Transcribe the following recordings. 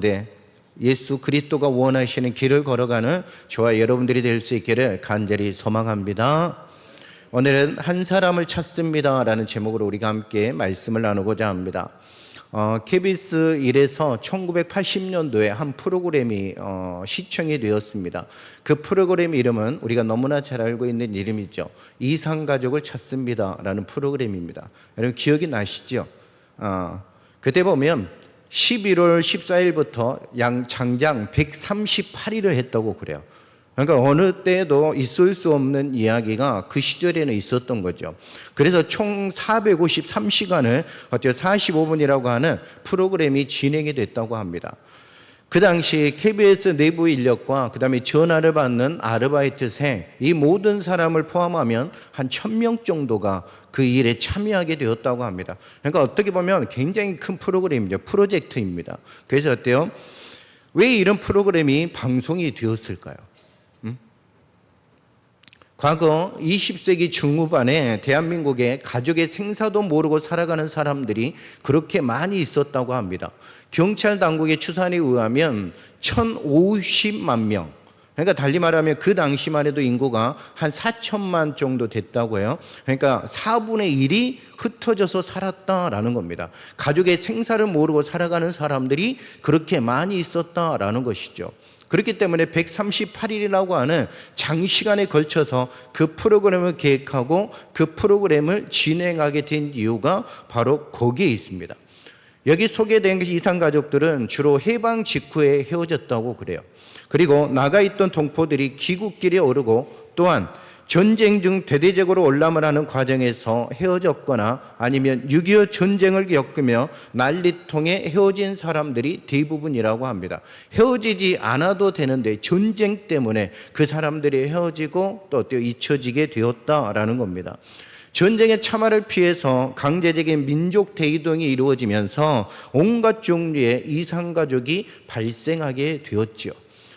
가운데 예수 그리스도가 원하시는 길을 걸어가는 저와 여러분들이 될 수 있기를 간절히 소망합니다. 오늘은 한 사람을 찾습니다 라는 제목으로 우리가 함께 말씀을 나누고자 합니다. KBS 1에서 1980년도에 한 프로그램이 시청이 되었습니다. 그 프로그램 이름은 우리가 너무나 잘 알고 있는 이름이죠. 이상가족을 찾습니다 라는 프로그램입니다. 여러분 기억이 나시죠? 그때 보면 11월 14일부터 장장 138일을 했다고 그래요. 그러니까 어느 때에도 있을 수 없는 이야기가 그 시절에는 있었던 거죠. 그래서 총 453시간을 45분이라고 하는 프로그램이 진행이 됐다고 합니다. 그 당시 KBS 내부 인력과 그 다음에 전화를 받는 아르바이트생 이 모든 사람을 포함하면 한 1000명 정도가 그 일에 참여하게 되었다고 합니다. 그러니까 어떻게 보면 굉장히 큰 프로그램이죠. 프로젝트입니다. 그래서 어때요? 왜 이런 프로그램이 방송이 되었을까요? 과거 20세기 중후반에 대한민국에 가족의 생사도 모르고 살아가는 사람들이 그렇게 많이 있었다고 합니다. 경찰 당국의 추산에 의하면 1050만 명, 그러니까 달리 말하면 그 당시만 해도 인구가 한 4천만 정도 됐다고 해요. 그러니까 4분의 1이 흩어져서 살았다라는 겁니다. 가족의 생사를 모르고 살아가는 사람들이 그렇게 많이 있었다라는 것이죠. 그렇기 때문에 138일이라고 하는 장시간에 걸쳐서 그 프로그램을 계획하고 그 프로그램을 진행하게 된 이유가 바로 거기에 있습니다. 여기 소개된 이상가족들은 주로 해방 직후에 헤어졌다고 그래요. 그리고 나가 있던 동포들이 귀국길에 오르고 또한 전쟁 중 대대적으로 올라만 하는 과정에서 헤어졌거나 아니면 6.25 전쟁을 겪으며 난리통에 헤어진 사람들이 대부분이라고 합니다. 헤어지지 않아도 되는데 전쟁 때문에 그 사람들이 헤어지고 또 잊혀지게 되었다라는 겁니다. 전쟁의 참화를 피해서 강제적인 민족 대이동이 이루어지면서 온갖 종류의 이상가족이 발생하게 되었죠.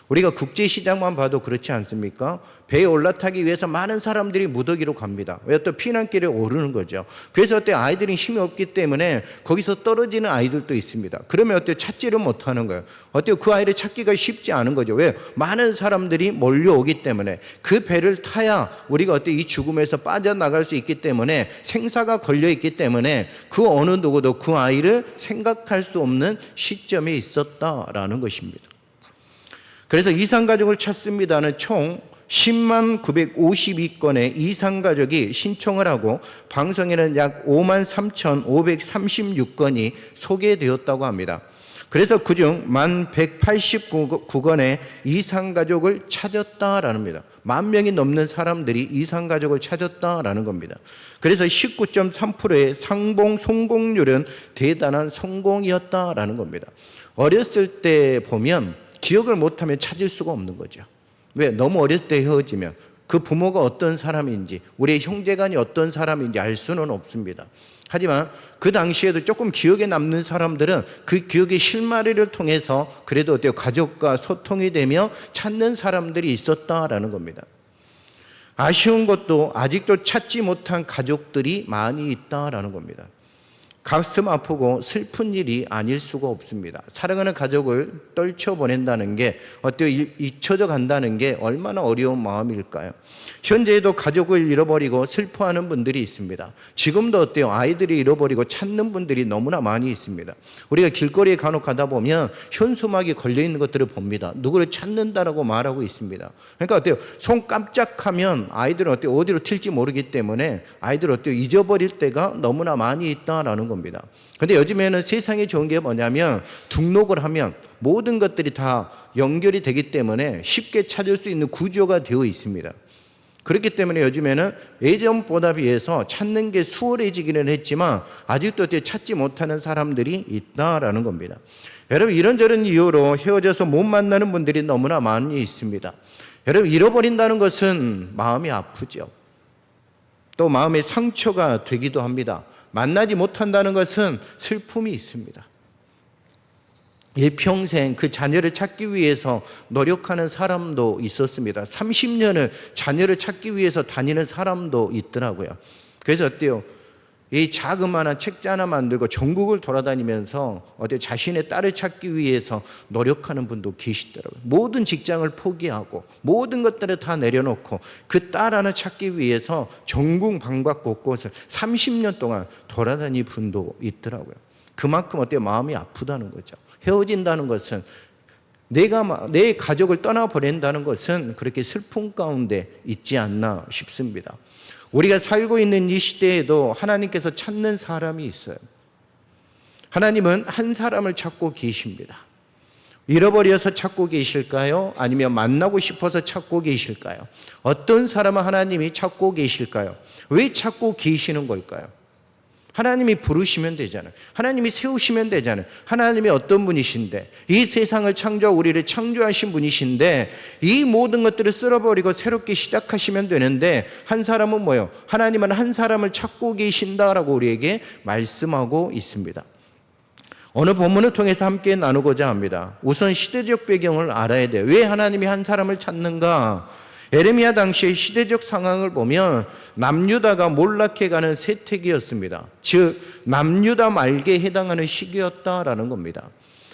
우리가 국제시장만 봐도 그렇지 않습니까? 배에 올라타기 위해서 많은 사람들이 무더기로 갑니다. 왜? 또 피난길에 오르는 거죠. 그래서 어때? 아이들이 힘이 없기 때문에 거기서 떨어지는 아이들도 있습니다. 그러면 어때? 찾지를 못하는 거예요. 어때요? 그 아이를 찾기가 쉽지 않은 거죠. 왜? 많은 사람들이 몰려오기 때문에 그 배를 타야 우리가 어때? 이 죽음에서 빠져나갈 수 있기 때문에 생사가 걸려있기 때문에 그 어느 누구도 그 아이를 생각할 수 없는 시점에 있었다라는 것입니다. 그래서 이상가족을 찾습니다는 총 10만 952건의 이상가족이 신청을 하고 방송에는 약 5만 3,536건이 소개되었다고 합니다. 그래서 그중 1,189건의 이상가족을 찾았다라는 겁니다. 10,000명이 넘는 사람들이 이상가족을 찾았다라는 겁니다. 그래서 19.3%의 상봉 성공률은 대단한 성공이었다라는 겁니다. 어렸을 때 보면 기억을 못하면 찾을 수가 없는 거죠. 왜? 너무 어릴 때 헤어지면 그 부모가 어떤 사람인지 우리의 형제간이 어떤 사람인지 알 수는 없습니다. 하지만 그 당시에도 조금 기억에 남는 사람들은 그 기억의 실마리를 통해서 그래도 어때요? 가족과 소통이 되며 찾는 사람들이 있었다라는 겁니다. 아쉬운 것도 아직도 찾지 못한 가족들이 많이 있다라는 겁니다. 가슴 아프고 슬픈 일이 아닐 수가 없습니다. 사랑하는 가족을 떨쳐보낸다는 게 어때요? 잊혀져 간다는 게 얼마나 어려운 마음일까요? 현재에도 가족을 잃어버리고 슬퍼하는 분들이 있습니다. 지금도 어때요? 아이들이 잃어버리고 찾는 분들이 너무나 많이 있습니다. 우리가 길거리에 간혹 가다 보면 현수막이 걸려있는 것들을 봅니다. 누구를 찾는다라고 말하고 있습니다. 그러니까 어때요? 손 깜짝하면 아이들은 어때요? 어디로 튈지 모르기 때문에 아이들 어때요? 잊어버릴 때가 너무나 많이 있다라는 겁니다. 근데 요즘에는 세상에 좋은 게 뭐냐면 등록을 하면 모든 것들이 다 연결이 되기 때문에 쉽게 찾을 수 있는 구조가 되어 있습니다. 그렇기 때문에 요즘에는 예전보다 비해서 찾는 게 수월해지기는 했지만 아직도 찾지 못하는 사람들이 있다라는 겁니다. 여러분 이런저런 이유로 헤어져서 못 만나는 분들이 너무나 많이 있습니다. 여러분 잃어버린다는 것은 마음이 아프죠. 또 마음의 상처가 되기도 합니다. 만나지 못한다는 것은 슬픔이 있습니다. 일평생 그 자녀를 찾기 위해서 노력하는 사람도 있었습니다. 30년을 자녀를 찾기 위해서 다니는 사람도 있더라고요. 그래서 어때요? 이 자그마한 책자 하나 만들고 전국을 돌아다니면서 어디 자신의 딸을 찾기 위해서 노력하는 분도 계시더라고요. 모든 직장을 포기하고 모든 것들을 다 내려놓고 그 딸 하나 찾기 위해서 전국 방방 곳곳을 30년 동안 돌아다니는 분도 있더라고요. 그만큼 어때요? 마음이 아프다는 거죠. 헤어진다는 것은 내 가족을 떠나보낸다는 것은 그렇게 슬픔 가운데 있지 않나 싶습니다. 우리가 살고 있는 이 시대에도 하나님께서 찾는 사람이 있어요. 하나님은 한 사람을 찾고 계십니다. 잃어버려서 찾고 계실까요? 아니면 만나고 싶어서 찾고 계실까요? 어떤 사람을 하나님이 찾고 계실까요? 왜 찾고 계시는 걸까요? 하나님이 부르시면 되잖아요. 하나님이 세우시면 되잖아요. 하나님이 어떤 분이신데, 이 세상을 창조하고 우리를 창조하신 분이신데 이 모든 것들을 쓸어버리고 새롭게 시작하시면 되는데, 한 사람은 뭐예요? 하나님은 한 사람을 찾고 계신다라고 우리에게 말씀하고 있습니다. 오늘 본문을 통해서 함께 나누고자 합니다. 우선 시대적 배경을 알아야 돼요. 왜 하나님이 한 사람을 찾는가? 에레미야 당시의 시대적 상황을 보면 남유다가 몰락해가는 세태기였습니다. 즉 남유다 말기에 해당하는 시기였다라는 겁니다.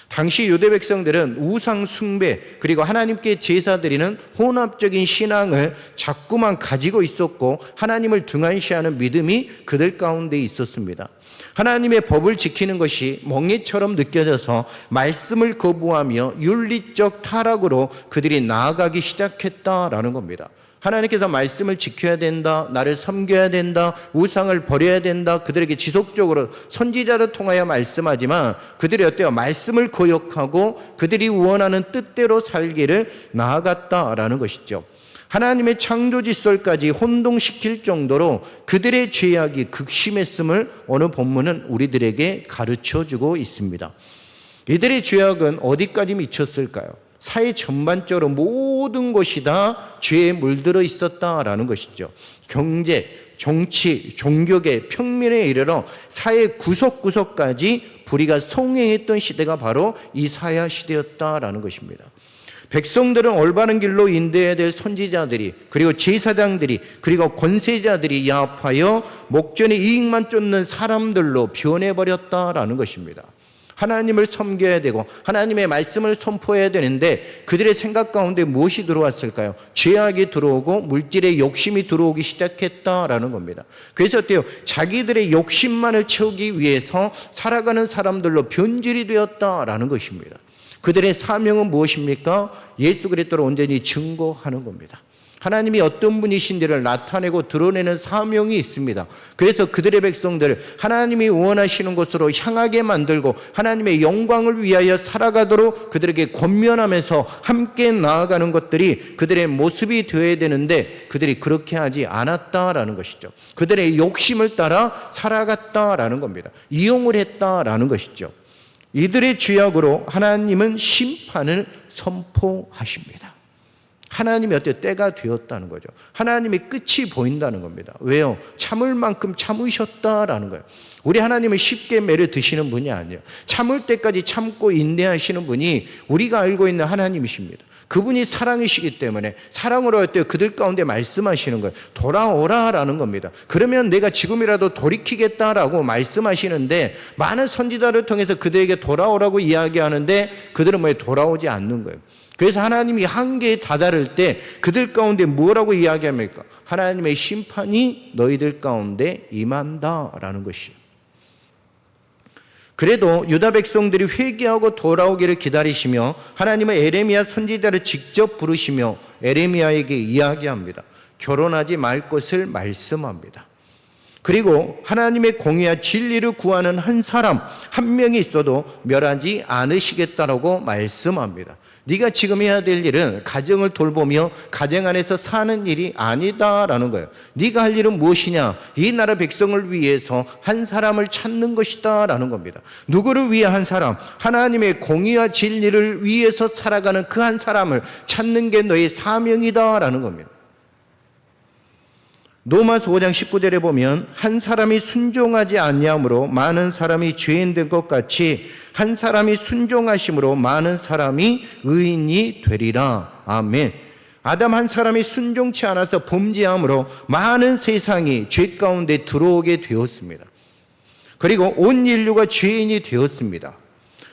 당시 유대 백성들은 우상 숭배 그리고 하나님께 제사 드리는 혼합적인 신앙을 자꾸만 가지고 있었고 하나님을 등한시하는 믿음이 그들 가운데 있었습니다. 하나님의 법을 지키는 것이 멍해처럼 느껴져서 말씀을 거부하며 윤리적 타락으로 그들이 나아가기 시작했다라는 겁니다. 하나님께서 말씀을 지켜야 된다, 나를 섬겨야 된다, 우상을 버려야 된다, 그들에게 지속적으로 선지자를 통하여 말씀하지만 그들이 어때요? 말씀을 거역하고 그들이 원하는 뜻대로 살기를 나아갔다라는 것이죠. 하나님의 창조 질서까지 혼동시킬 정도로 그들의 죄악이 극심했음을 오늘 본문은 우리들에게 가르쳐주고 있습니다. 이들의 죄악은 어디까지 미쳤을까요? 사회 전반적으로 모든 것이 다 죄에 물들어 있었다라는 것이죠. 경제, 정치, 종교계 평면에 이르러 사회 구석구석까지 불의가 성행했던 시대가 바로 이사야 시대였다라는 것입니다. 백성들은 올바른 길로 인도해야 될 선지자들이 그리고 제사장들이 그리고 권세자들이 야합하여 목전의 이익만 쫓는 사람들로 변해버렸다라는 것입니다. 하나님을 섬겨야 되고 하나님의 말씀을 선포해야 되는데 그들의 생각 가운데 무엇이 들어왔을까요? 죄악이 들어오고 물질의 욕심이 들어오기 시작했다라는 겁니다. 그래서 어때요? 자기들의 욕심만을 채우기 위해서 살아가는 사람들로 변질이 되었다라는 것입니다. 그들의 사명은 무엇입니까? 예수 그리스도를 온전히 증거하는 겁니다. 하나님이 어떤 분이신지를 나타내고 드러내는 사명이 있습니다. 그래서 그들의 백성들을 하나님이 원하시는 곳으로 향하게 만들고 하나님의 영광을 위하여 살아가도록 그들에게 권면하면서 함께 나아가는 것들이 그들의 모습이 되어야 되는데 그들이 그렇게 하지 않았다라는 것이죠. 그들의 욕심을 따라 살아갔다라는 겁니다. 이용을 했다라는 것이죠. 이들의 죄악으로 하나님은 심판을 선포하십니다. 하나님이 어때요? 때가 되었다는 거죠. 하나님의 끝이 보인다는 겁니다. 왜요? 참을 만큼 참으셨다라는 거예요. 우리 하나님은 쉽게 매를 드시는 분이 아니에요. 참을 때까지 참고 인내하시는 분이 우리가 알고 있는 하나님이십니다. 그분이 사랑이시기 때문에 사랑으로 어때요? 그들 가운데 말씀하시는 거예요. 돌아오라라는 겁니다. 그러면 내가 지금이라도 돌이키겠다라고 말씀하시는데 많은 선지자를 통해서 그들에게 돌아오라고 이야기하는데 그들은 왜 돌아오지 않는 거예요. 그래서 하나님이 한계에 다다를 때 그들 가운데 뭐라고 이야기합니까? 하나님의 심판이 너희들 가운데 임한다라는 것이에요. 그래도 유다 백성들이 회개하고 돌아오기를 기다리시며 하나님은 에레미야 선지자를 직접 부르시며 에레미야에게 이야기합니다. 결혼하지 말 것을 말씀합니다. 그리고 하나님의 공의와 진리를 구하는 한 사람 한 명이 있어도 멸하지 않으시겠다라고 말씀합니다. 네가 지금 해야 될 일은 가정을 돌보며 가정 안에서 사는 일이 아니다라는 거예요. 네가 할 일은 무엇이냐? 이 나라 백성을 위해서 한 사람을 찾는 것이다라는 겁니다. 누구를 위해 한 사람? 하나님의 공의와 진리를 위해서 살아가는 그 한 사람을 찾는 게 너의 사명이다라는 겁니다. 로마서 5장 19절에 보면 한 사람이 순종하지 아니함으로 많은 사람이 죄인 된 것 같이 한 사람이 순종하심으로 많은 사람이 의인이 되리라. 아멘. 아담 한 사람이 순종치 않아서 범죄함으로 많은 세상이 죄 가운데 들어오게 되었습니다. 그리고 온 인류가 죄인이 되었습니다.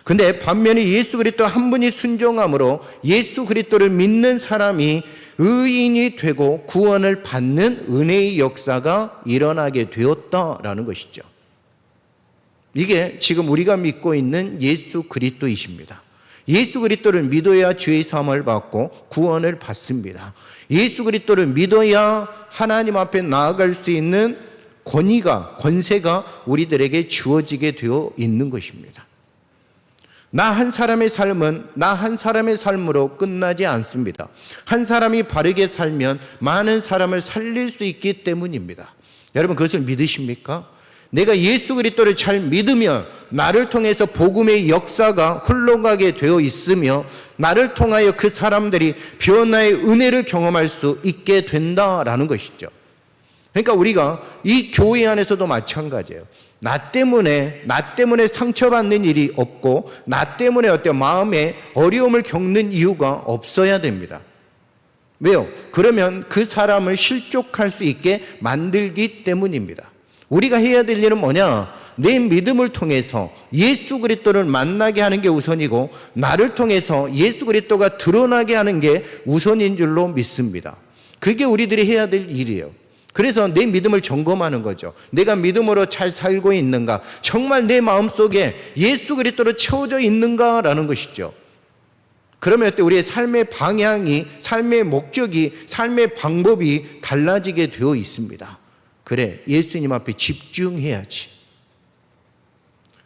근데 반면에 예수 그리스도 한 분이 순종함으로 예수 그리스도를 믿는 사람이 의인이 되고 구원을 받는 은혜의 역사가 일어나게 되었다라는 것이죠. 이게 지금 우리가 믿고 있는 예수 그리스도이십니다. 예수 그리스도를 믿어야 죄의 사함을 받고 구원을 받습니다. 예수 그리스도를 믿어야 하나님 앞에 나아갈 수 있는 권세가 우리들에게 주어지게 되어 있는 것입니다. 나 한 사람의 삶은 나 한 사람의 삶으로 끝나지 않습니다. 한 사람이 바르게 살면 많은 사람을 살릴 수 있기 때문입니다. 여러분 그것을 믿으십니까? 내가 예수 그리스도를 잘 믿으면 나를 통해서 복음의 역사가 흘러가게 되어 있으며 나를 통하여 그 사람들이 변화의 은혜를 경험할 수 있게 된다라는 것이죠. 그러니까 우리가 이 교회 안에서도 마찬가지예요. 나 때문에 상처받는 일이 없고 나 때문에 마음에 어려움을 겪는 이유가 없어야 됩니다. 왜요? 그러면 그 사람을 실족할 수 있게 만들기 때문입니다. 우리가 해야 될 일은 뭐냐? 내 믿음을 통해서 예수 그리스도를 만나게 하는 게 우선이고 나를 통해서 예수 그리스도가 드러나게 하는 게 우선인 줄로 믿습니다. 그게 우리들이 해야 될 일이에요. 그래서 내 믿음을 점검하는 거죠. 내가 믿음으로 잘 살고 있는가? 정말 내 마음속에 예수 그리스도로 채워져 있는가라는 것이죠. 그러면 우리의 삶의 방향이, 삶의 목적이, 삶의 방법이 달라지게 되어 있습니다. 그래, 예수님 앞에 집중해야지.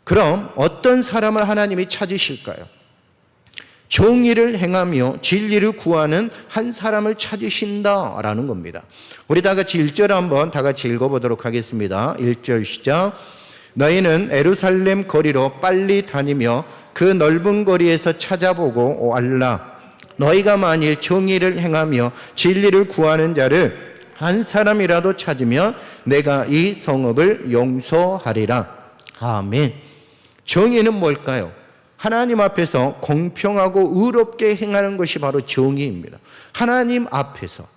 그럼 어떤 사람을 하나님이 찾으실까요? 정의를 행하며 진리를 구하는 한 사람을 찾으신다라는 겁니다. 우리 다 같이 1절 한번 다 같이 읽어보도록 하겠습니다. 1절 시작. 너희는 예루살렘 거리로 빨리 다니며 그 넓은 거리에서 찾아보고 알라. 너희가 만일 정의를 행하며 진리를 구하는 자를 한 사람이라도 찾으면 내가 이 성읍을 용서하리라. 아멘. 정의는 뭘까요? 하나님 앞에서 공평하고 의롭게 행하는 것이 바로 정의입니다. 하나님이 앞에서.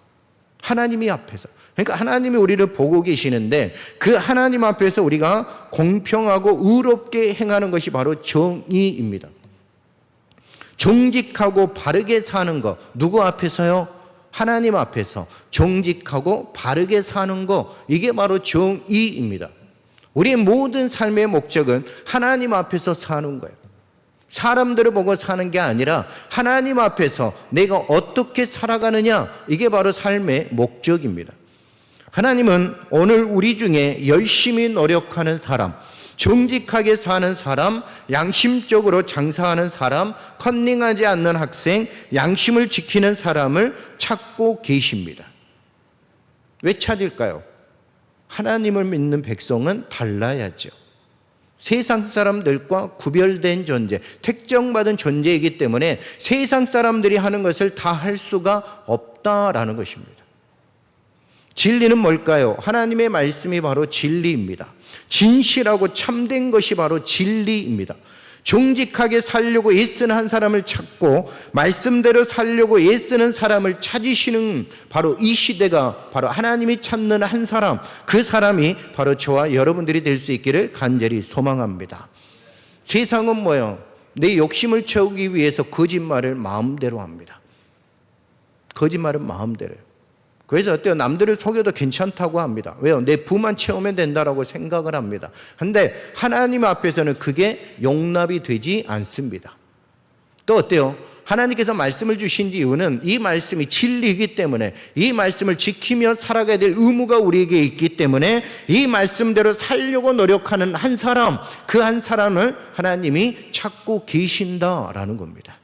그러니까 하나님이 우리를 보고 계시는데 그 하나님 앞에서 우리가 공평하고 의롭게 행하는 것이 바로 정의입니다. 정직하고 바르게 사는 것. 누구 앞에서요? 하나님 앞에서 정직하고 바르게 사는 것. 이게 바로 정의입니다. 우리의 모든 삶의 목적은 하나님 앞에서 사는 거예요. 사람들을 보고 사는 게 아니라 하나님 앞에서 내가 어떻게 살아가느냐, 이게 바로 삶의 목적입니다. 하나님은 오늘 우리 중에 열심히 노력하는 사람, 정직하게 사는 사람, 양심적으로 장사하는 사람, 컨닝하지 않는 학생, 양심을 지키는 사람을 찾고 계십니다. 왜 찾을까요? 하나님을 믿는 백성은 달라야죠. 세상 사람들과 구별된 존재, 택정받은 존재이기 때문에 세상 사람들이 하는 것을 다 할 수가 없다라는 것입니다. 진리는 뭘까요? 하나님의 말씀이 바로 진리입니다. 진실하고 참된 것이 바로 진리입니다. 정직하게 살려고 애쓰는 한 사람을 찾고 말씀대로 살려고 애쓰는 사람을 찾으시는 바로 이 시대가 바로 하나님이 찾는 한 사람, 그 사람이 바로 저와 여러분들이 될 수 있기를 간절히 소망합니다. 세상은 뭐예요? 내 욕심을 채우기 위해서 거짓말을 마음대로 합니다. 거짓말은 마음대로요. 그래서 어때요? 남들을 속여도 괜찮다고 합니다. 왜요? 내 부만 채우면 된다라고 생각을 합니다. 그런데 하나님 앞에서는 그게 용납이 되지 않습니다. 또 어때요? 하나님께서 말씀을 주신 이유는 이 말씀이 진리이기 때문에 이 말씀을 지키며 살아가야 될 의무가 우리에게 있기 때문에 이 말씀대로 살려고 노력하는 한 사람, 그 한 사람을 하나님이 찾고 계신다라는 겁니다.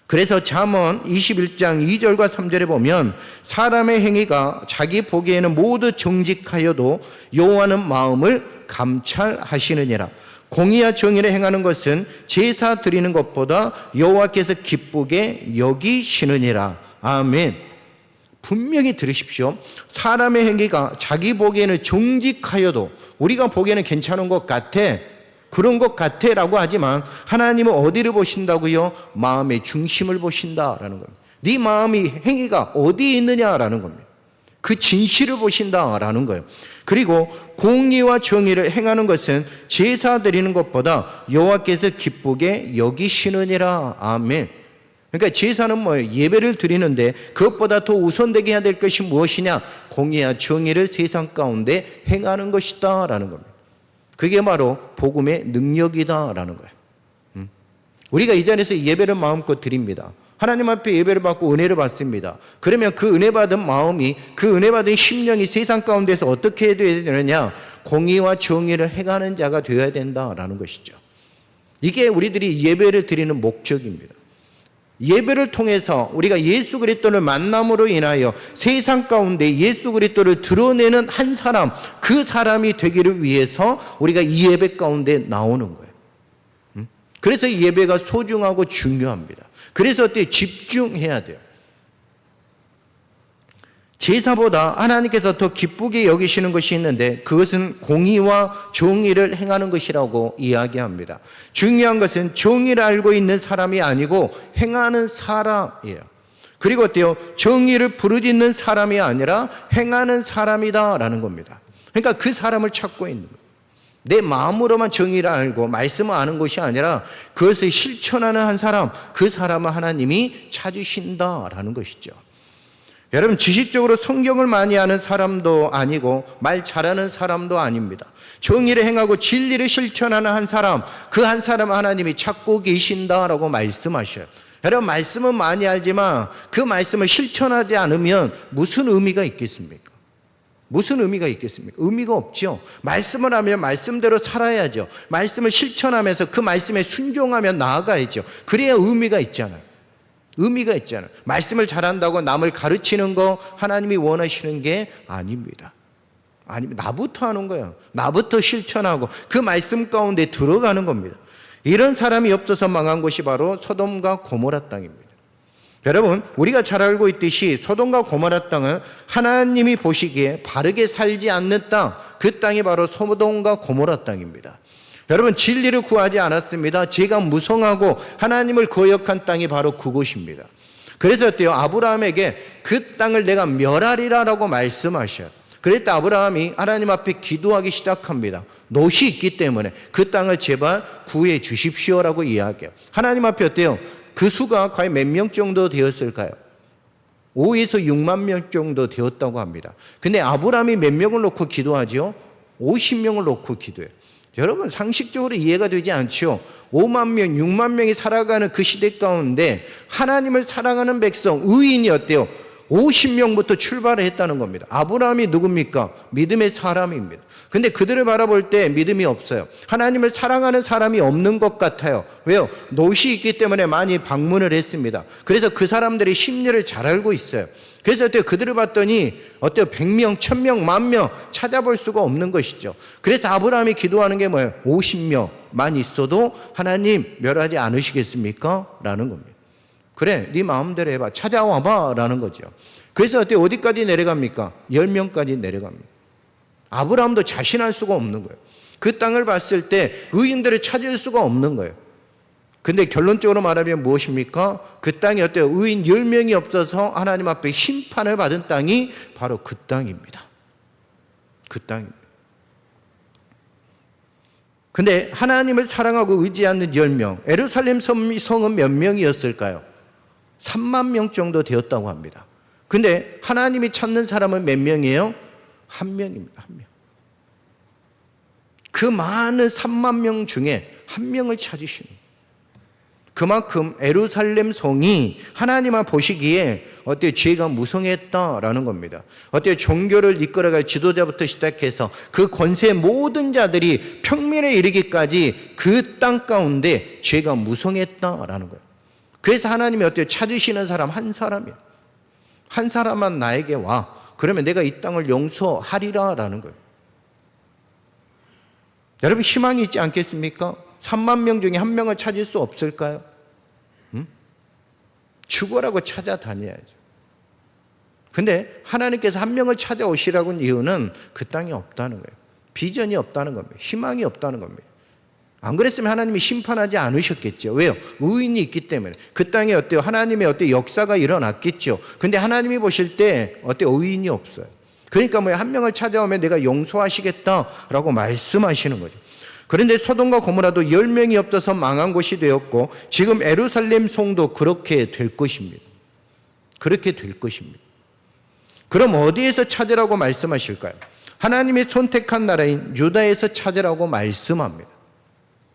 그래서 잠언 21장 2절과 3절에 보면 사람의 행위가 자기 보기에는 모두 정직하여도 여호와는 마음을 감찰하시느니라. 공의와 정의를 행하는 것은 제사 드리는 것보다 여호와께서 기쁘게 여기시느니라. 아멘. 분명히 들으십시오. 사람의 행위가 자기 보기에는 정직하여도, 우리가 보기에는 괜찮은 것 같아, 그런 것 같아라고 하지만 하나님은 어디를 보신다고요? 마음의 중심을 보신다라는 겁니다. 네 마음이 행위가 어디에 있느냐라는 겁니다. 그 진실을 보신다라는 거예요. 그리고 공의와 정의를 행하는 것은 제사 드리는 것보다 여호와께서 기쁘게 여기시느니라. 아멘. 그러니까 제사는 뭐예요? 예배를 드리는데 그것보다 더 우선되게 해야 될 것이 무엇이냐? 공의와 정의를 세상 가운데 행하는 것이다 라는 겁니다. 그게 바로 복음의 능력이다라는 거예요. 우리가 이 자리에서 예배를 마음껏 드립니다. 하나님 앞에 예배를 받고 은혜를 받습니다. 그러면 그 은혜 받은 마음이, 그 은혜 받은 심령이 세상 가운데서 어떻게 해야 되느냐? 공의와 정의를 행하는 자가 되어야 된다라는 것이죠. 이게 우리들이 예배를 드리는 목적입니다. 예배를 통해서 우리가 예수 그리스도를 만남으로 인하여 세상 가운데 예수 그리스도를 드러내는 한 사람, 그 사람이 되기를 위해서 우리가 이 예배 가운데 나오는 거예요. 그래서 이 예배가 소중하고 중요합니다. 그래서 어떻게 집중해야 돼요. 제사보다 하나님께서 더 기쁘게 여기시는 것이 있는데 그것은 공의와 정의를 행하는 것이라고 이야기합니다. 중요한 것은 정의를 알고 있는 사람이 아니고 행하는 사람이에요. 그리고 어때요? 정의를 부르짖는 사람이 아니라 행하는 사람이다라는 겁니다. 그러니까 그 사람을 찾고 있는 거예요. 내 마음으로만 정의를 알고 말씀을 아는 것이 아니라 그것을 실천하는 한 사람, 그 사람을 하나님이 찾으신다라는 것이죠. 여러분, 지식적으로 성경을 많이 아는 사람도 아니고 말 잘하는 사람도 아닙니다. 정의를 행하고 진리를 실천하는 한 사람, 그 한 사람을 하나님이 찾고 계신다라고 말씀하셔요. 여러분, 말씀은 많이 알지만 그 말씀을 실천하지 않으면 무슨 의미가 있겠습니까? 무슨 의미가 있겠습니까? 의미가 없죠. 말씀을 하면 말씀대로 살아야죠. 말씀을 실천하면서 그 말씀에 순종하며 나아가야죠. 그래야 의미가 있잖아요. 의미가 있잖아요. 말씀을 잘한다고 남을 가르치는 거 하나님이 원하시는 게 아닙니다. 아닙니다. 나부터 하는 거예요. 나부터 실천하고 그 말씀 가운데 들어가는 겁니다. 이런 사람이 없어서 망한 곳이 바로 소돔과 고모라 땅입니다. 여러분, 우리가 잘 알고 있듯이 소돔과 고모라 땅은 하나님이 보시기에 바르게 살지 않는 땅, 그 땅이 바로 소돔과 고모라 땅입니다. 여러분, 진리를 구하지 않았습니다. 죄가 무성하고 하나님을 거역한 땅이 바로 그곳입니다. 그래서 어때요? 아브라함에게 그 땅을 내가 멸하리라라고 말씀하셔요. 그랬더니 아브라함이 하나님 앞에 기도하기 시작합니다. 놋이 있기 때문에 그 땅을 제발 구해 주십시오라고 이야기해요. 하나님 앞에 어때요? 그 수가 과연 몇 명 정도 되었을까요? 5에서 6만 명 정도 되었다고 합니다. 근데 아브라함이 몇 명을 놓고 기도하죠? 50명을 놓고 기도해요. 여러분, 상식적으로 이해가 되지 않죠? 5만 명, 6만 명이 살아가는 그 시대 가운데 하나님을 사랑하는 백성, 의인이 어때요? 50명부터 출발을 했다는 겁니다. 아브라함이 누굽니까? 믿음의 사람입니다. 근데 그들을 바라볼 때 믿음이 없어요. 하나님을 사랑하는 사람이 없는 것 같아요. 왜요? 놋이 있기 때문에 많이 방문을 했습니다. 그래서 그 사람들이 심리를 잘 알고 있어요. 그래서 어때요? 그들을 봤더니 어때요? 100명, 1000명, 10,000명 찾아볼 수가 없는 것이죠. 그래서 아브라함이 기도하는 게 뭐예요? 50명만 있어도 하나님 멸하지 않으시겠습니까? 라는 겁니다. 그래, 네 마음대로 해봐. 찾아와봐 라는 거죠. 그래서 어때요? 어디까지 내려갑니까? 10명까지 내려갑니다. 아브라함도 자신할 수가 없는 거예요. 그 땅을 봤을 때 의인들을 찾을 수가 없는 거예요. 근데 결론적으로 말하면 무엇입니까? 그 땅이 어때요? 의인 10명이 없어서 하나님 앞에 심판을 받은 땅이 바로 그 땅입니다. 그 땅입니다. 근데 하나님을 사랑하고 의지하는 10명, 예루살렘 성은 몇 명이었을까요? 3만 명 정도 되었다고 합니다. 근데 하나님이 찾는 사람은 몇 명이에요? 한 명입니다. 한 명. 그 많은 3만 명 중에 한 명을 찾으시는 거예요. 그만큼 예루살렘 성이 하나님을 보시기에 어때요? 죄가 무성했다라는 겁니다. 어때요? 종교를 이끌어갈 지도자부터 시작해서 그 권세 모든 자들이 평민에 이르기까지 그 땅 가운데 죄가 무성했다라는 거예요. 그래서 하나님이 어때요? 찾으시는 사람 한 사람이에요. 한 사람만 나에게 와. 그러면 내가 이 땅을 용서하리라라는 거예요. 여러분, 희망이 있지 않겠습니까? 3만 명 중에 한 명을 찾을 수 없을까요? 죽어라고 찾아다녀야죠. 근데 하나님께서 한 명을 찾아오시라고 하는 이유는 그 땅이 없다는 거예요. 비전이 없다는 겁니다. 희망이 없다는 겁니다. 안 그랬으면 하나님이 심판하지 않으셨겠죠. 왜요? 의인이 있기 때문에. 그 땅에 어때요? 하나님의 역사가 일어났겠죠. 근데 하나님이 보실 때 의인이 없어요. 그러니까 한 명을 찾아오면 내가 용서하시겠다라고 말씀하시는 거죠. 그런데 소돔과 고모라도 10명이 없어서 망한 곳이 되었고, 지금 예루살렘 성도 그렇게 될 것입니다. 그렇게 될 것입니다. 그럼 어디에서 찾으라고 말씀하실까요? 하나님이 선택한 나라인 유다에서 찾으라고 말씀합니다.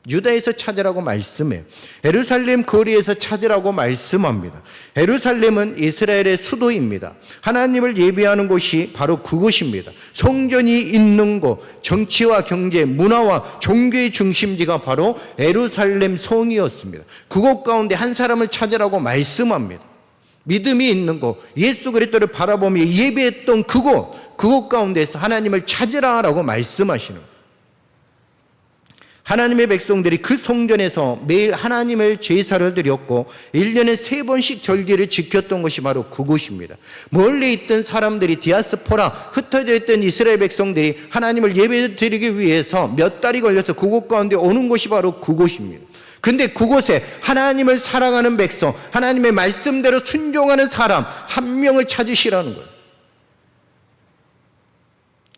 유다에서 찾으라고 말씀해요. 예루살렘 거리에서 찾으라고 말씀합니다. 예루살렘은 이스라엘의 수도입니다. 하나님을 예배하는 곳이 바로 그곳입니다. 성전이 있는 곳, 정치와 경제, 문화와 종교의 중심지가 바로 예루살렘 성이었습니다. 그곳 가운데 한 사람을 찾으라고 말씀합니다. 믿음이 있는 곳, 예수 그리스도를 바라보며 예배했던 그곳 가운데서 하나님을 찾으라라고 말씀하시는 거예요. 하나님의 백성들이 그 성전에서 매일 하나님을 제사를 드렸고 1년에 3번씩 절기를 지켰던 것이 바로 그곳입니다. 멀리 있던 사람들이 디아스포라, 흩어져 있던 이스라엘 백성들이 하나님을 예배드리기 위해서 몇 달이 걸려서 그곳 가운데 오는 곳이 바로 그곳입니다. 근데 그곳에 하나님을 사랑하는 백성, 하나님의 말씀대로 순종하는 사람 한 명을 찾으시라는 거예요.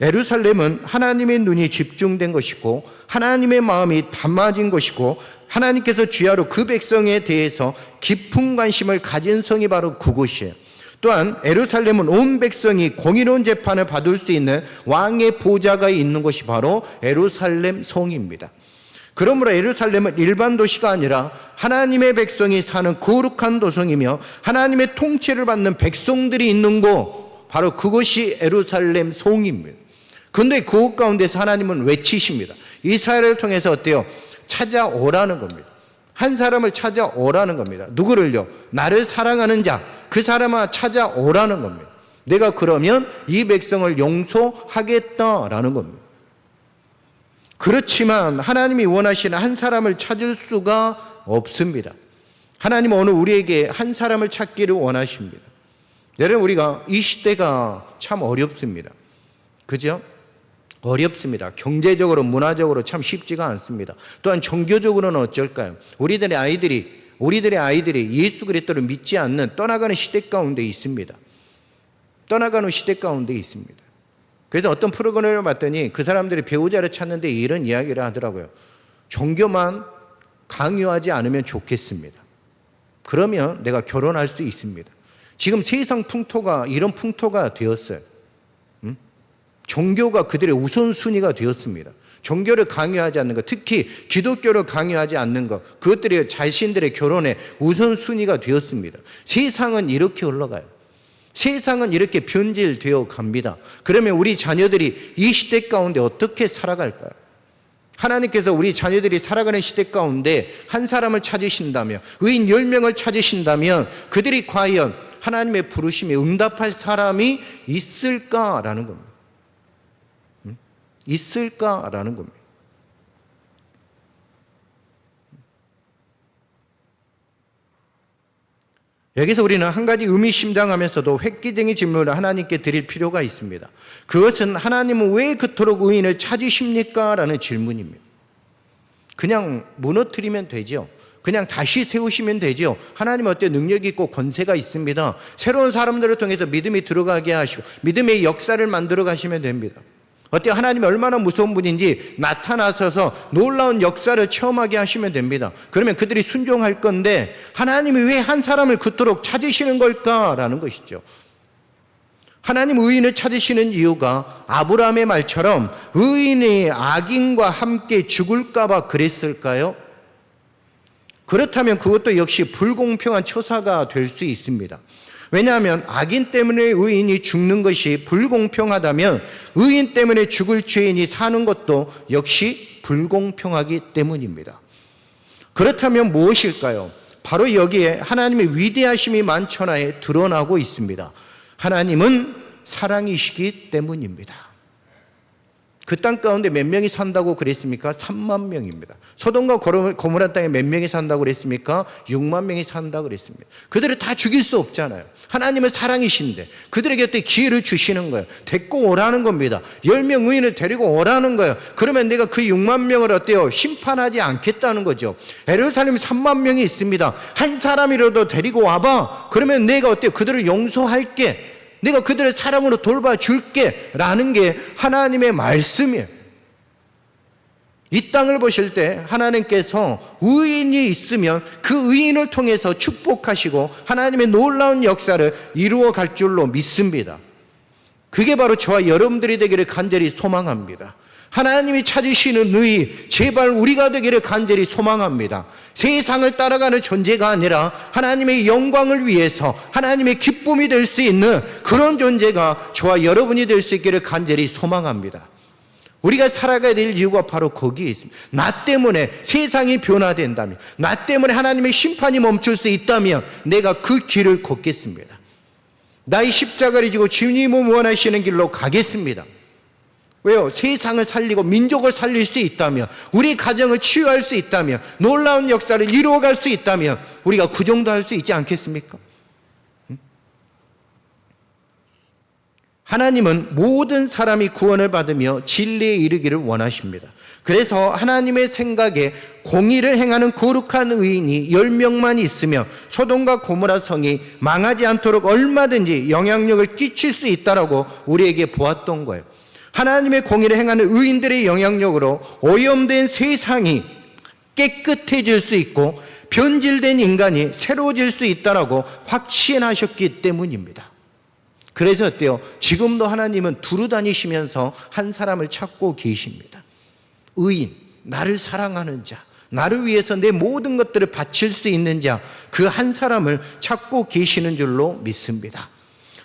예루살렘은 하나님의 눈이 집중된 것이고 하나님의 마음이 담아진 것이고 하나님께서 주야로 그 백성에 대해서 깊은 관심을 가진 성이 바로 그곳이에요. 또한 예루살렘은 온 백성이 공의로운 재판을 받을 수 있는 왕의 보좌가 있는 것이 바로 예루살렘 성입니다. 그러므로 예루살렘은 일반 도시가 아니라 하나님의 백성이 사는 거룩한 도성이며 하나님의 통치를 받는 백성들이 있는 곳, 바로 그것이 예루살렘 성입니다. 그런데 그곳 가운데서 하나님은 외치십니다. 이스라엘을 통해서 어때요? 찾아오라는 겁니다. 한 사람을 찾아오라는 겁니다. 누구를요? 나를 사랑하는 자, 그 사람아 찾아오라는 겁니다. 내가 그러면 이 백성을 용서하겠다라는 겁니다. 그렇지만 하나님이 원하시는 한 사람을 찾을 수가 없습니다. 하나님은 오늘 우리에게 한 사람을 찾기를 원하십니다. 여러분, 우리가 이 시대가 참 어렵습니다. 그죠? 어렵습니다. 경제적으로, 문화적으로 참 쉽지가 않습니다. 또한 종교적으로는 어쩔까요? 우리들의 아이들이 예수 그리스도를 믿지 않는 떠나가는 시대 가운데 있습니다. 떠나가는 시대 가운데 있습니다. 그래서 어떤 프로그램을 봤더니 그 사람들이 배우자를 찾는데 이런 이야기를 하더라고요. 종교만 강요하지 않으면 좋겠습니다. 그러면 내가 결혼할 수 있습니다. 지금 세상 풍토가 이런 풍토가 되었어요. 종교가 그들의 우선순위가 되었습니다. 종교를 강요하지 않는 것, 특히 기독교를 강요하지 않는 것, 그것들이 자신들의 결혼의 우선순위가 되었습니다. 세상은 이렇게 흘러가요. 세상은 이렇게 변질되어 갑니다. 그러면 우리 자녀들이 이 시대 가운데 어떻게 살아갈까요? 하나님께서 우리 자녀들이 살아가는 시대 가운데 한 사람을 찾으신다면, 의인 10명을 찾으신다면 그들이 과연 하나님의 부르심에 응답할 사람이 있을까라는 겁니다. 있을까라는 겁니다. 여기서 우리는 한 가지 의미심장하면서도 획기적인 질문을 하나님께 드릴 필요가 있습니다. 그것은 하나님은 왜 그토록 의인을 찾으십니까? 라는 질문입니다. 그냥 무너뜨리면 되죠. 그냥 다시 세우시면 되죠. 하나님은 어때 능력이 있고 권세가 있습니다. 새로운 사람들을 통해서 믿음이 들어가게 하시고 믿음의 역사를 만들어 가시면 됩니다. 어때요? 하나님이 얼마나 무서운 분인지 나타나셔서 놀라운 역사를 체험하게 하시면 됩니다. 그러면 그들이 순종할 건데 하나님이 왜 한 사람을 그토록 찾으시는 걸까라는 것이죠. 하나님 의인을 찾으시는 이유가 아브라함의 말처럼 의인이 악인과 함께 죽을까 봐 그랬을까요? 그렇다면 그것도 역시 불공평한 처사가 될 수 있습니다. 왜냐하면 악인 때문에 의인이 죽는 것이 불공평하다면 의인 때문에 죽을 죄인이 사는 것도 역시 불공평하기 때문입니다. 그렇다면 무엇일까요? 바로 여기에 하나님의 위대하심이 만천하에 드러나고 있습니다. 하나님은 사랑이시기 때문입니다. 그 땅 가운데 몇 명이 산다고 그랬습니까? 3만 명입니다. 소돔과 고모라 땅에 몇 명이 산다고 그랬습니까? 6만 명이 산다고 그랬습니다. 그들을 다 죽일 수 없잖아요. 하나님은 사랑이신데 그들에게 어떻게 기회를 주시는 거예요. 데리고 오라는 겁니다. 10명 의인을 데리고 오라는 거예요. 그러면 내가 그 6만 명을 어때요? 심판하지 않겠다는 거죠. 예루살렘에 3만 명이 있습니다. 한 사람이라도 데리고 와봐. 그러면 내가 어때요? 그들을 용서할게. 내가 그들의 사랑으로 돌봐줄게 라는 게 하나님의 말씀이에요. 이 땅을 보실 때 하나님께서 의인이 있으면 그 의인을 통해서 축복하시고 하나님의 놀라운 역사를 이루어 갈 줄로 믿습니다. 그게 바로 저와 여러분들이 되기를 간절히 소망합니다. 하나님이 찾으시는 의의, 제발 우리가 되기를 간절히 소망합니다. 세상을 따라가는 존재가 아니라 하나님의 영광을 위해서 하나님의 기쁨이 될 수 있는 그런 존재가 저와 여러분이 될 수 있기를 간절히 소망합니다. 우리가 살아가야 될 이유가 바로 거기에 있습니다. 나 때문에 세상이 변화된다면, 나 때문에 하나님의 심판이 멈출 수 있다면 내가 그 길을 걷겠습니다. 나의 십자가를 지고 주님을 원하시는 길로 가겠습니다. 왜요? 세상을 살리고 민족을 살릴 수 있다면, 우리 가정을 치유할 수 있다면, 놀라운 역사를 이루어갈 수 있다면 우리가 그 정도 할 수 있지 않겠습니까? 하나님은 모든 사람이 구원을 받으며 진리에 이르기를 원하십니다. 그래서 하나님의 생각에 공의를 행하는 거룩한 의인이 10명만 있으면 소돔과 고모라 성이 망하지 않도록 얼마든지 영향력을 끼칠 수 있다라고 우리에게 보았던 거예요. 하나님의 공의를 행하는 의인들의 영향력으로 오염된 세상이 깨끗해질 수 있고 변질된 인간이 새로워질 수 있다라고 확신하셨기 때문입니다. 그래서 어때요? 지금도 하나님은 두루 다니시면서 한 사람을 찾고 계십니다. 의인, 나를 사랑하는 자, 나를 위해서 내 모든 것들을 바칠 수 있는 자, 그 한 사람을 찾고 계시는 줄로 믿습니다.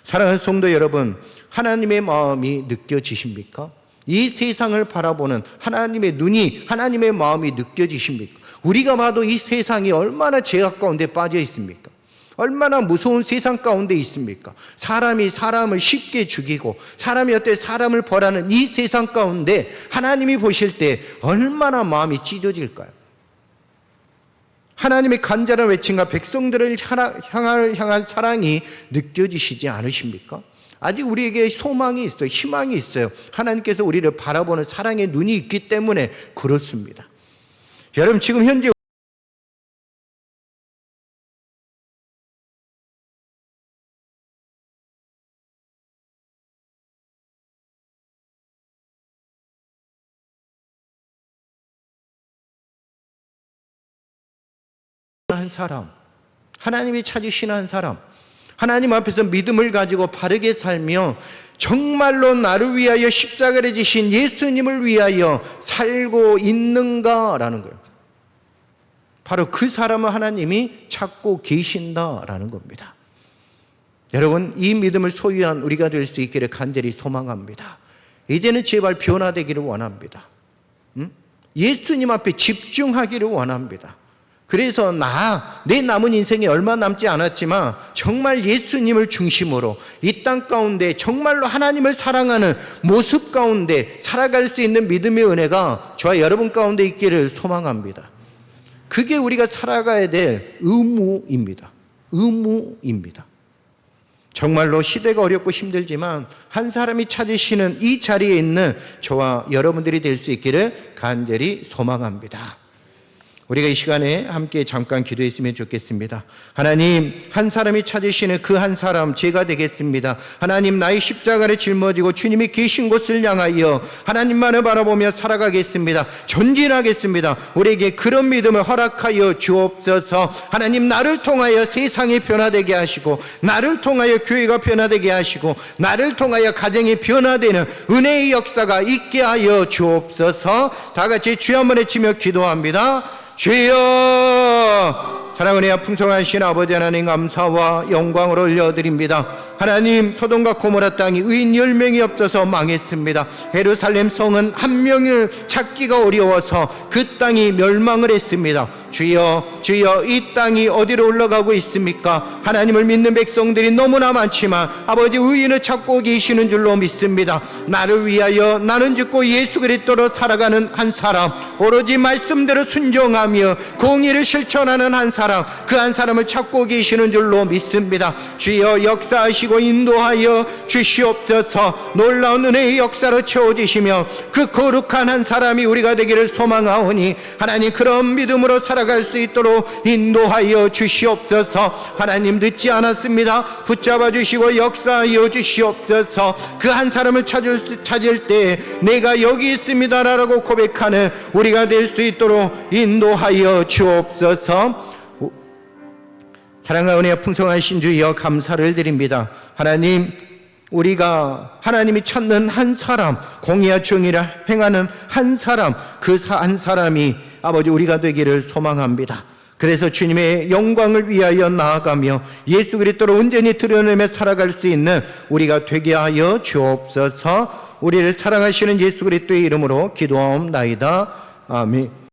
사랑하는 성도 여러분, 하나님의 마음이 느껴지십니까? 이 세상을 바라보는 하나님의 눈이, 하나님의 마음이 느껴지십니까? 우리가 봐도 이 세상이 얼마나 죄악 가운데 빠져 있습니까? 얼마나 무서운 세상 가운데 있습니까? 사람이 사람을 쉽게 죽이고 사람이 어때 사람을 벌하는 이 세상 가운데 하나님이 보실 때 얼마나 마음이 찢어질까요? 하나님의 간절한 외침과 백성들을 향한 사랑이 느껴지시지 않으십니까? 아직 우리에게 소망이 있어요. 희망이 있어요. 하나님께서 우리를 바라보는 사랑의 눈이 있기 때문에 그렇습니다. 여러분, 지금 현재 한 사람, 하나님이 찾으시는 한 사람, 하나님 앞에서 믿음을 가지고 바르게 살며 정말로 나를 위하여 십자가를 지신 예수님을 위하여 살고 있는가라는 거예요. 바로 그 사람을 하나님이 찾고 계신다라는 겁니다. 여러분, 이 믿음을 소유한 우리가 될 수 있기를 간절히 소망합니다. 이제는 제발 변화되기를 원합니다. 예수님 앞에 집중하기를 원합니다. 그래서 내 남은 인생이 얼마 남지 않았지만 정말 예수님을 중심으로 이 땅 가운데 정말로 하나님을 사랑하는 모습 가운데 살아갈 수 있는 믿음의 은혜가 저와 여러분 가운데 있기를 소망합니다. 그게 우리가 살아가야 될 의무입니다. 의무입니다. 정말로 시대가 어렵고 힘들지만 한 사람이 찾으시는 이 자리에 있는 저와 여러분들이 될 수 있기를 간절히 소망합니다. 우리가 이 시간에 함께 잠깐 기도했으면 좋겠습니다. 하나님, 한 사람이 찾으시는 그 한 사람 제가 되겠습니다. 하나님, 나의 십자가를 짊어지고 주님이 계신 곳을 향하여 하나님만을 바라보며 살아가겠습니다. 전진하겠습니다. 우리에게 그런 믿음을 허락하여 주옵소서. 하나님, 나를 통하여 세상이 변화되게 하시고 나를 통하여 교회가 변화되게 하시고 나를 통하여 가정이 변화되는 은혜의 역사가 있게 하여 주옵소서. 다 같이 주여 한번 외치며 기도합니다. 주여, 사랑은혜와 풍성하신 아버지 하나님, 감사와 영광을 올려드립니다. 하나님, 소돔과 고모라 땅이 의인 10명이 없어서 망했습니다. 예루살렘 성은 한 명을 찾기가 어려워서 그 땅이 멸망을 했습니다. 주여 주여 이 땅이 어디로 올라가고 있습니까? 하나님을 믿는 백성들이 너무나 많지만 아버지 의인을 찾고 계시는 줄로 믿습니다. 나를 위하여 나는 죽고 예수 그리스도로 살아가는 한 사람, 오로지 말씀대로 순종하며 공의를 실천하는 한 사람, 그 한 사람을 찾고 계시는 줄로 믿습니다. 주여 역사하시고 인도하여 주시옵소서. 놀라운 은혜의 역사로 채워주시며 그 거룩한 한 사람이 우리가 되기를 소망하오니 하나님 그런 믿음으로 살아갈 수 있도록 인도하여 주시옵소서. 하나님 늦지 않았습니다. 붙잡아 주시고 역사하여 주시옵소서. 그 한 사람을 찾을 때 내가 여기 있습니다라고 고백하는 우리가 될 수 있도록 인도하여 주옵소서. 사랑과 은혜와 풍성하신 주여 감사를 드립니다. 하나님, 우리가 하나님이 찾는 한 사람, 공의와 정의를 행하는 한 사람, 그 한 사람이 아버지 우리가 되기를 소망합니다. 그래서 주님의 영광을 위하여 나아가며 예수 그리스도로 온전히 드러내며 살아갈 수 있는 우리가 되게 하여 주옵소서. 우리를 사랑하시는 예수 그리스도의 이름으로 기도하옵나이다. 아멘.